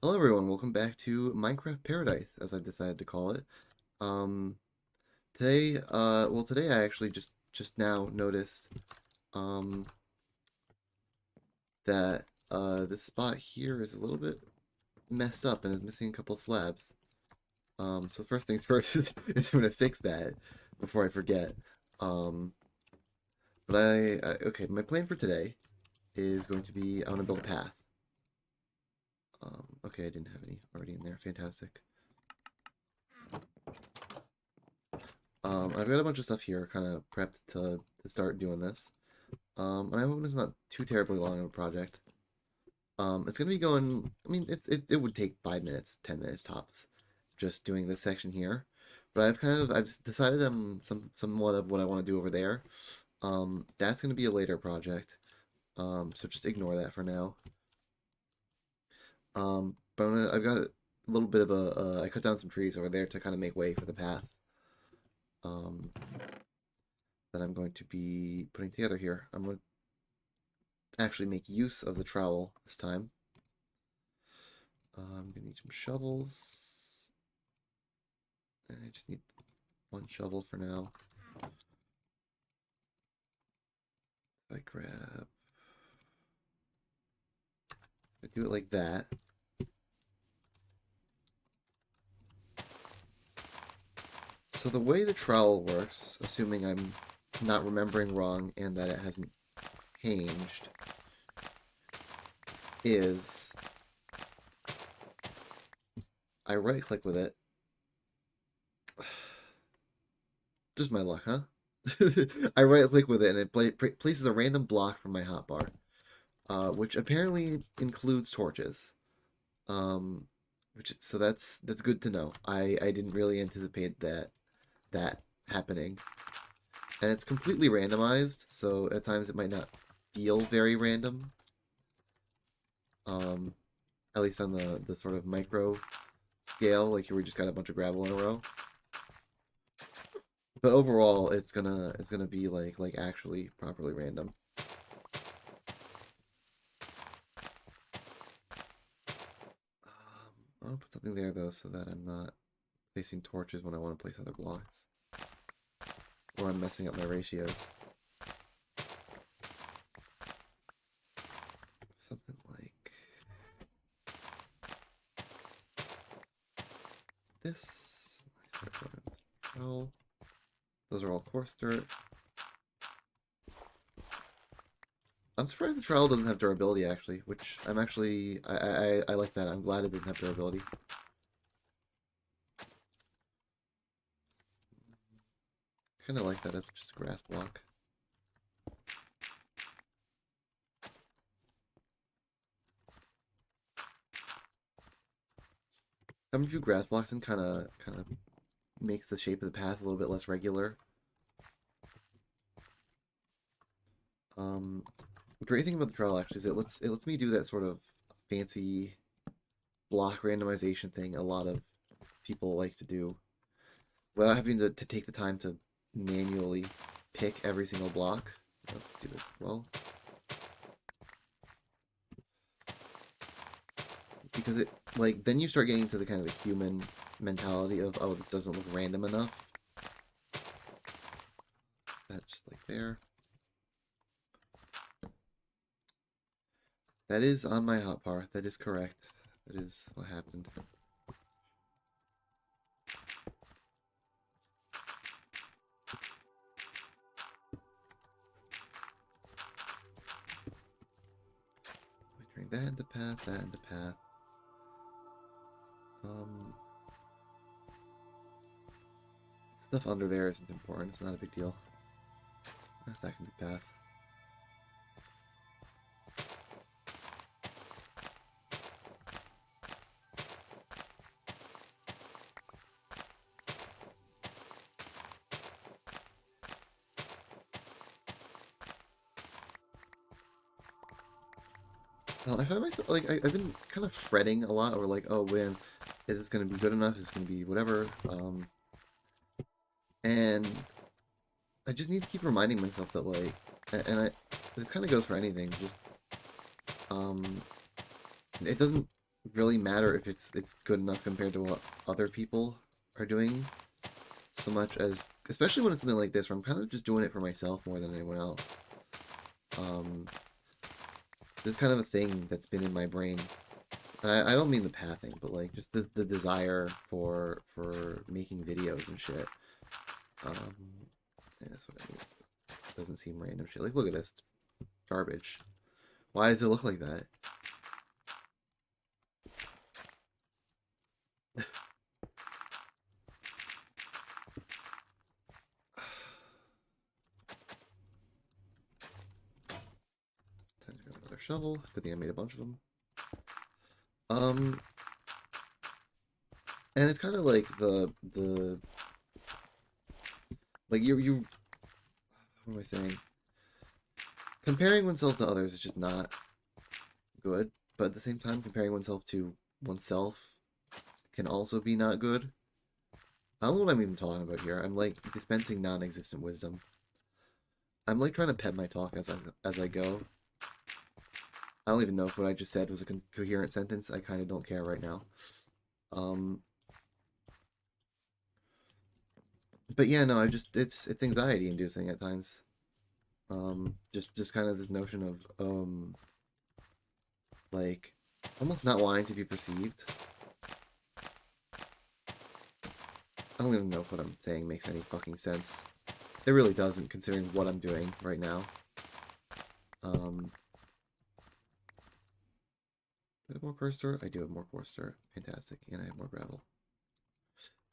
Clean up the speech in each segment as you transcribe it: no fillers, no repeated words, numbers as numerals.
Hello everyone, welcome back to Minecraft Paradise, as I've decided to call it. Um, today I actually just now noticed, um, that, this spot here is a little bit messed up and is missing a couple slabs. So first things first is I'm gonna fix that before I forget. Um, but okay, my plan for today is going to be, I want to build a path. Okay, I didn't have any already in there, fantastic. I've got a bunch of stuff here, kind of prepped to start doing this. And I hope it's not too terribly long of a project. It's gonna be going. I mean, it would take 5 minutes, 10 minutes tops, just doing this section here. But I've decided somewhat of what I want to do over there. That's gonna be a later project. So just ignore that for now. But I've got a little bit of I cut down some trees over there to kind of make way for the path. Um, that I'm going to be putting together here. I'm going to actually make use of the trowel this time. I'm gonna need some shovels. I just need one shovel for now. If I do it like that. So the way the trowel works, assuming I'm not remembering wrong and that it hasn't changed, is I right click with it. Just my luck, huh? I right click with it and it places a random block from my hotbar, which apparently includes torches. Um, so that's good to know. I didn't really anticipate that happening, and it's completely randomized. So at times it might not feel very random. Um, at least on the sort of micro scale, like here we just got a bunch of gravel in a row. But overall, it's gonna be like actually properly random. I'll put something there though, so that I'm not placing torches when I want to place other blocks, or I'm messing up my ratios. Something like this. Well, those are all coarse dirt. I'm surprised the trowel doesn't have durability actually, which I like that. I'm glad it doesn't have durability. Kind of like that as just a grass block. Having a few grass blocks in kind of makes the shape of the path a little bit less regular. The great thing about the trowel actually is it lets me do that sort of fancy block randomization thing a lot of people like to do without having to take the time to manually pick every single block. Let's do this as well. Because it, like, then you start getting to the kind of the human mentality of, oh, this doesn't look random enough. That's just like there. That is on my hotbar. That is correct. That is what happened. We turn that into path, that into path. Um, Stuff under there isn't important. It's not a big deal. That can be path. I find myself like I've been kind of fretting a lot over like, oh man, is this gonna be good enough? Is this gonna be whatever? And I just need to keep reminding myself that like, and I this kind of goes for anything. Just um, it doesn't. really matter if it's good enough compared to what other people are doing, so much as, especially when it's something like this where I'm kind of just doing it for myself more than anyone else. There's kind of a thing that's been in my brain. I don't mean the pathing, but like just the desire for making videos and shit. Um, yeah, that's what I mean. It doesn't seem random shit. Like, look at this garbage. Why does it look like that? Time to grab another shovel. Good thing I made a bunch of them. Um, and it's kind of like the like you. What am I saying? Comparing oneself to others is just not good, but at the same time, comparing oneself to oneself can also be not good. I don't know what I'm even talking about here. I'm like dispensing non-existent wisdom. I'm like trying to pet my talk as I go. I don't even know if what I just said was a coherent sentence. I kind of don't care right now. But yeah, no, I just it's anxiety inducing at times. Just kind of this notion of like almost not wanting to be perceived. I don't even know if what I'm saying makes any fucking sense. It really doesn't, considering what I'm doing right now. Do I have more coarse dirt? I do have more coarse dirt. Fantastic. And I have more gravel.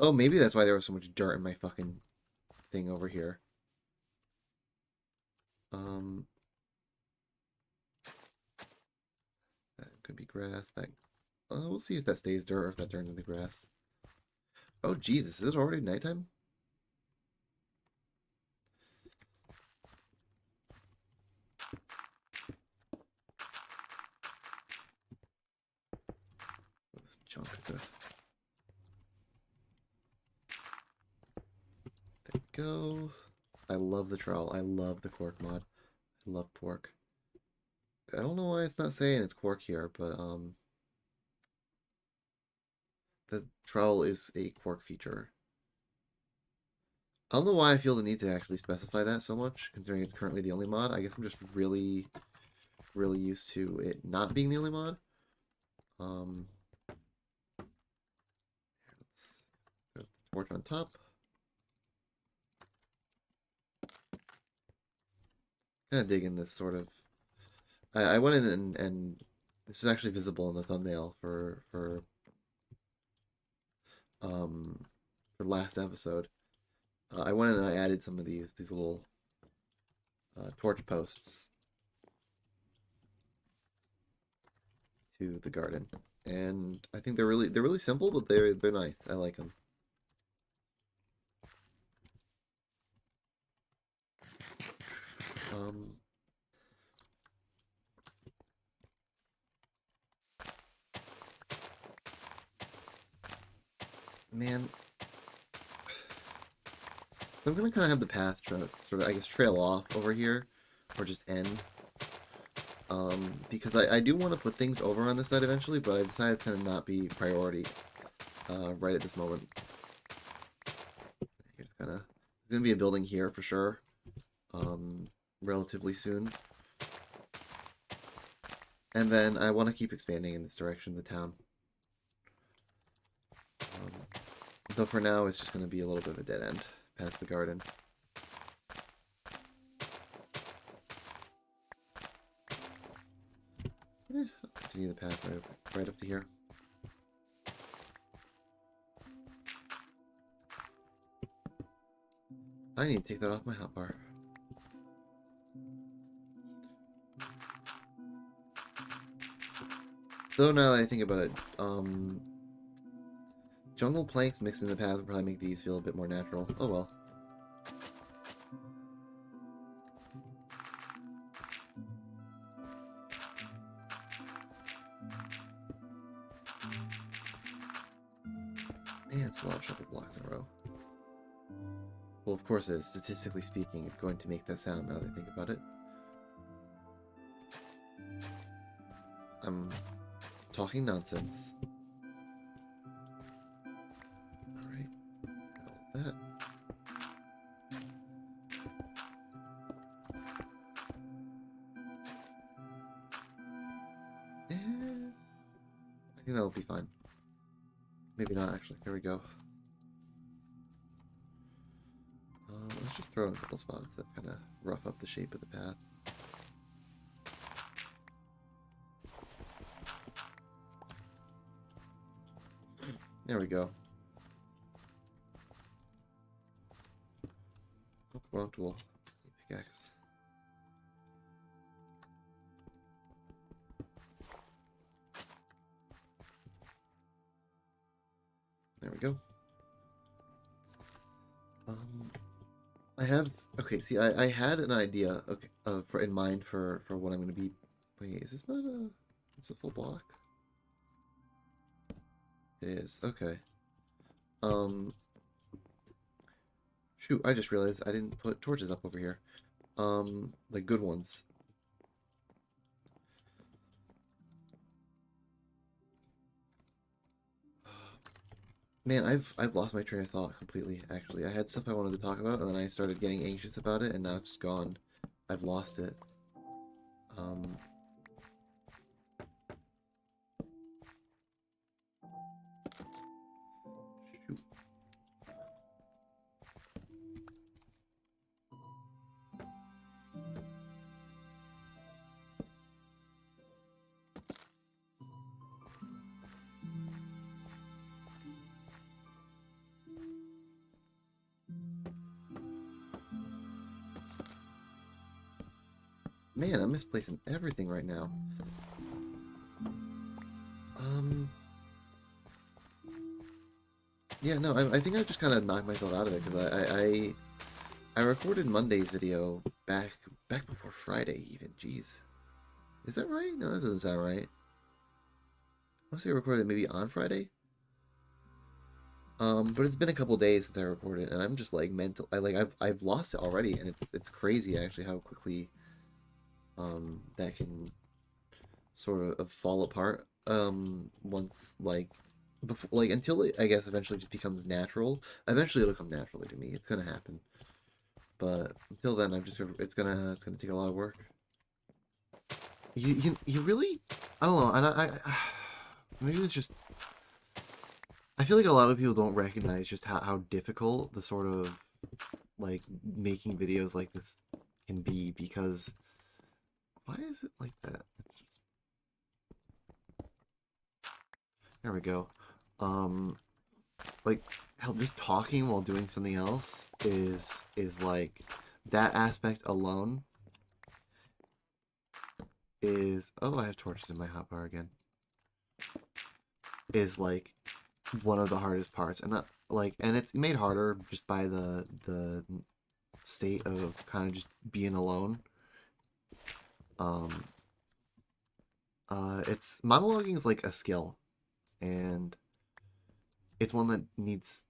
Oh, maybe that's why there was so much dirt in my fucking thing over here. That could be grass. That we'll see if that stays dirt or if that turns into grass. Oh, Jesus. Is it already nighttime? This junk. There we go. I love the trowel. I love the quark mod. I love pork. I don't know why it's not saying it's quark here, but the trowel is a quark feature. I don't know why I feel the need to actually specify that so much, considering it's currently the only mod. I guess I'm just really, really used to it not being the only mod. Let's put the torch on top. Kind of dig in this sort of. I went in and this is actually visible in the thumbnail for last episode. I went in and I added some of these little torch posts to the garden, and I think they're really simple, but they're nice. I like them. Man, I'm gonna kind of have the path try to sort of, I guess, trail off over here, or just end. Because I do want to put things over on this side eventually, but I decided to kind of not be priority right at this moment. Here's kind of, there's gonna be a building here for sure, relatively soon. And then I want to keep expanding in this direction, the town. Though for now, it's just going to be a little bit of a dead end past the garden. I'll continue the path right up to here. I need to take that off my hotbar. Though now that I think about it, jungle planks mixed in the path would probably make these feel a bit more natural. Oh well. Man, it's a lot of shuffle blocks in a row. Well, of course it is. Statistically speaking, it's going to make that sound now that I think about it. talking nonsense. Alright, got that. And I think that'll be fine. Maybe not, actually. Here we go. Let's just throw in a couple spots that kind of rough up the shape of the path. There we go. Oh, wrong tool. Pickaxe. There we go. I have, okay, see, I had an idea, okay, in mind for what I'm going to be. Wait, is this not a, it's a full block? It is, okay. Shoot, I just realized I didn't put torches up over here. Like good ones. Man, I've lost my train of thought completely, actually. I had stuff I wanted to talk about, and then I started getting anxious about it, and now it's gone. I've lost it. Shoot. Man, I'm misplacing everything right now. Yeah, no, I think I just kind of knocked myself out of it, because I recorded Monday's video back before Friday, even. Jeez. Is that right? No, that doesn't sound right. I say I recorded it maybe on Friday? But it's been a couple days since I recorded, and I'm just like mental. I've lost it already, and it's crazy actually how quickly that can sort of fall apart. Once like before, like until it, I guess, eventually just becomes natural. Eventually it'll come naturally to me. It's gonna happen. But until then, it's gonna take a lot of work. You really, I don't know, and maybe it's just, I feel like a lot of people don't recognize just how difficult the sort of like making videos like this can be, because why is it like that? There we go. Like, hell, just talking while doing something else is like, that aspect alone is, oh, I have torches in my hotbar again, is like one of the hardest parts, and not like, and it's made harder just by the state of kind of just being alone. It's monologuing is like a skill, and it's one that needs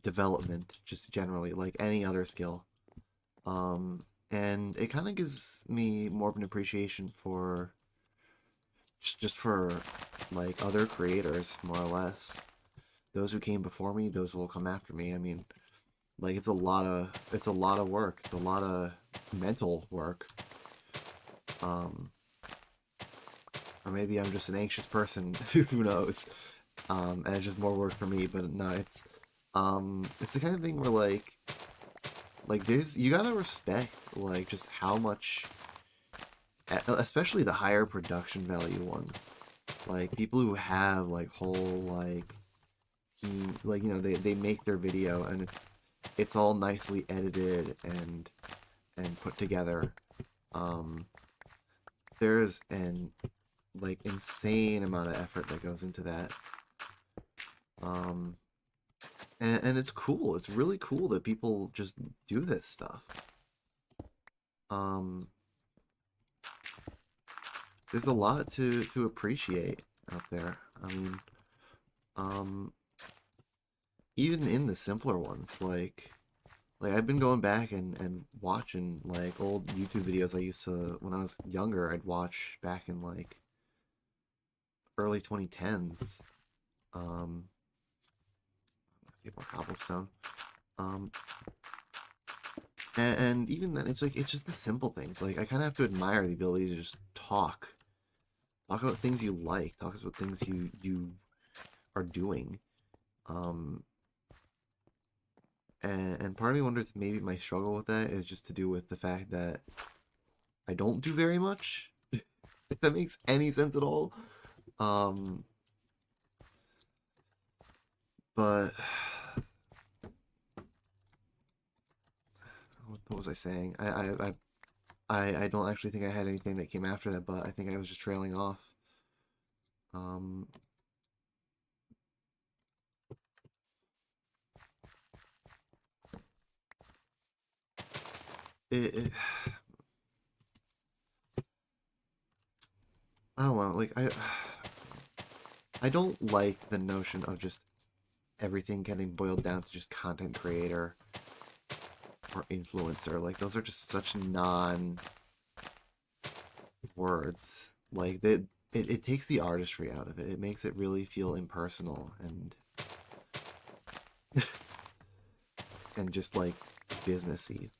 development just generally, like any other skill. And it kind of gives me more of an appreciation for just for like other creators, more or less. Those who came before me, those will come after me. I mean, like it's a lot of work. It's a lot of mental work. Or maybe I'm just an anxious person. Who knows? And it's just more work for me. But no, it's the kind of thing where like there's, you gotta respect like just how much, especially the higher production value ones, like people who have like whole like team, like, you know, they make their video and it's all nicely edited and put together. There's an like insane amount of effort that goes into that. And it's cool. It's really cool that people just do this stuff. There's a lot to appreciate out there. I mean, even in the simpler ones, like I've been going back and watching like old YouTube videos I used to, when I was younger, I'd watch back in like early 2010s. Get more cobblestone. Um, and even then, it's like it's just the simple things. Like I kind of have to admire the ability to just talk about things you like, talk about things you are doing. Um, and part of me wonders if maybe my struggle with that is just to do with the fact that I don't do very much. If that makes any sense at all. Um, but what was I saying? I don't actually think I had anything that came after that, but I think I was just trailing off. Um, it I don't know, like I don't like the notion of just everything getting boiled down to just content creator or influencer. Like those are just such non words. Like it takes the artistry out of it. It makes it really feel impersonal and just like businessy.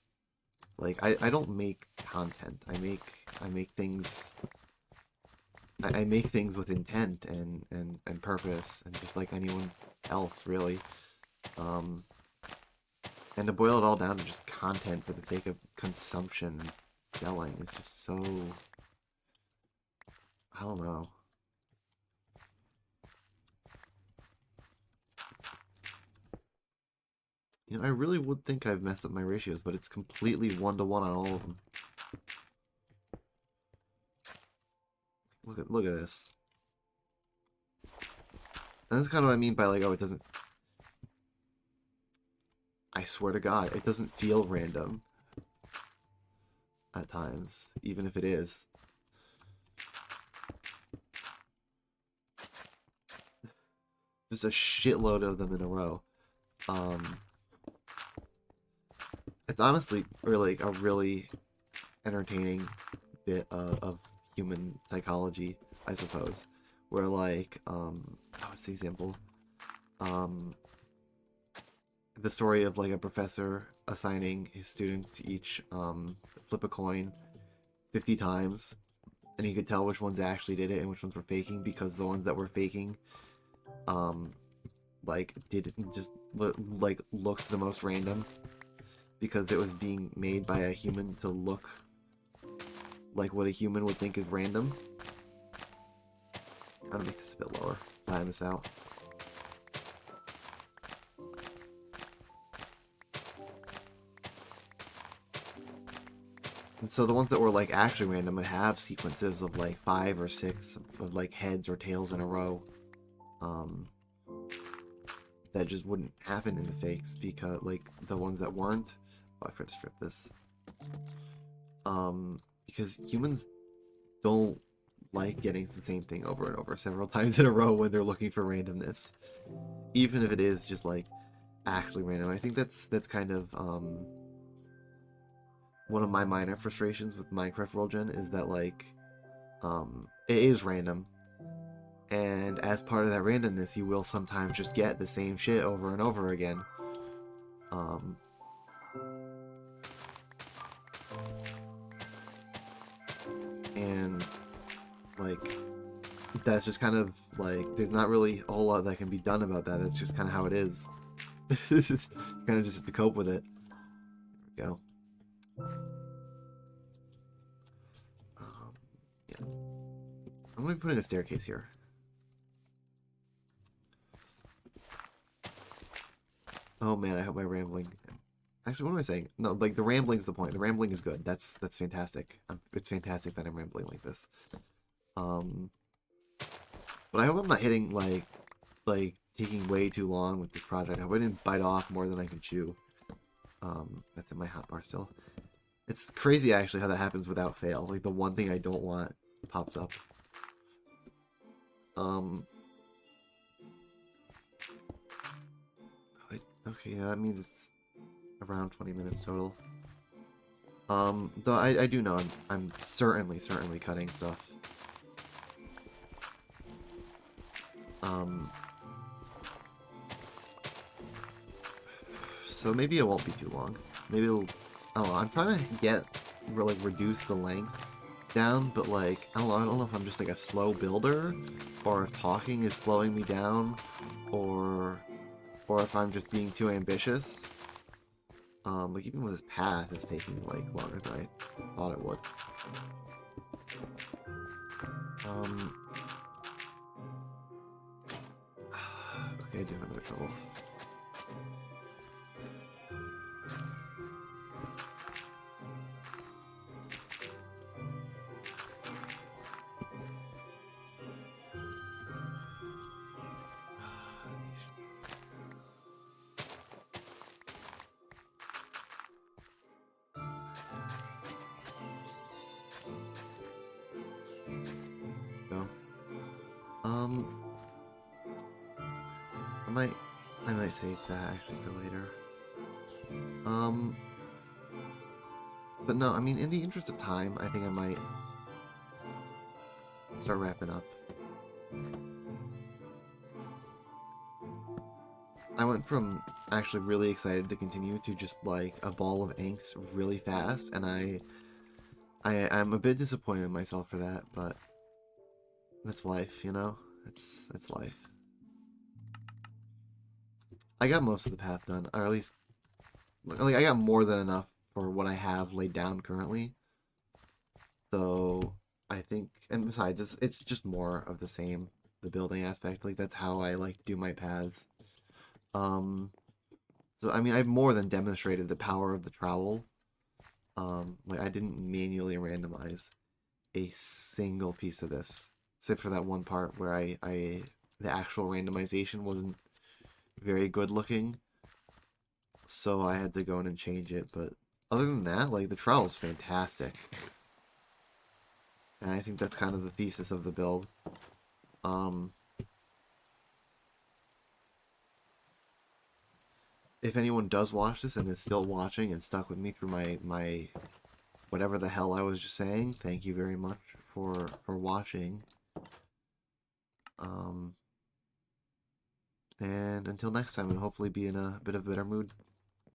Like I don't make content. I make things I make things with intent and purpose and just like anyone else really. Um and to boil it all down to just content for the sake of consumption and selling is just so I don't know. You know, I really would think I've messed up my ratios, but it's completely 1-to-1 on all of them. Look at this. And that's kind of what I mean by like, oh, it doesn't. I swear to God, it doesn't feel random at times, even if it is. Just a shitload of them in a row. Um, it's honestly really a really entertaining bit of human psychology, I suppose. Where like, what's the example? Um, the story of like a professor assigning his students to each flip a coin 50 times, and he could tell which ones actually did it and which ones were faking because the ones that were faking um like did just like looked the most random because it was being made by a human to look like what a human would think is random. I'm gonna make this a bit lower, plan this out. And so the ones that were like actually random would have sequences of like 5 or 6 of like heads or tails in a row. Um, that just wouldn't happen in the fakes because like the ones that weren't. Oh, I forgot to strip this. Because humans don't like getting the same thing over and over several times in a row when they're looking for randomness, even if it is just like actually random. I think that's kind of one of my minor frustrations with Minecraft World Gen is that like it is random, and as part of that randomness, you will sometimes just get the same shit over and over again. Um, and like that's just kind of like there's not really a whole lot that can be done about that. It's just kind of how it is. You kind of just have to cope with it. There we go. Yeah. I'm gonna be putting a staircase here. Oh man, I hope my rambling. Actually, what am I saying? No, like the rambling's the point. The rambling is good. That's fantastic. It's fantastic that I'm rambling like this. Um, but I hope I'm not hitting like taking way too long with this project. I hope I didn't bite off more than I can chew. That's in my hotbar still. It's crazy actually how that happens without fail. Like the one thing I don't want pops up. Um, wait, okay, yeah, that means it's around 20 minutes total. Though I do know I'm certainly cutting stuff. So maybe it won't be too long. Maybe it'll. I don't know. I'm trying to reduce the length down, but like I don't know if I'm just like a slow builder, or if talking is slowing me down, or if I'm just being too ambitious. Like even with this path, it's taking like longer than I thought it would. Okay, I do have another trouble. So, I might save that actually for later. But no, I mean, in the interest of time, I think I might start wrapping up. I went from actually really excited to continue to just like a ball of angst really fast, and I'm a bit disappointed in myself for that, but that's life, you know? It's life. I got most of the path done, or at least like I got more than enough for what I have laid down currently. So I think, and besides, it's just more of the same, the building aspect. Like that's how I like do my paths. Um, so I mean, I've more than demonstrated the power of the trowel. Like I didn't manually randomize a single piece of this, except for that one part where the actual randomization wasn't very good looking, so I had to go in and change it. But other than that, like the trowel is fantastic, and I think that's kind of the thesis of the build. Um, if anyone does watch this and is still watching and stuck with me through my whatever the hell I was just saying, thank you very much for watching. Um, and until next time, and hopefully be in a bit of a better mood.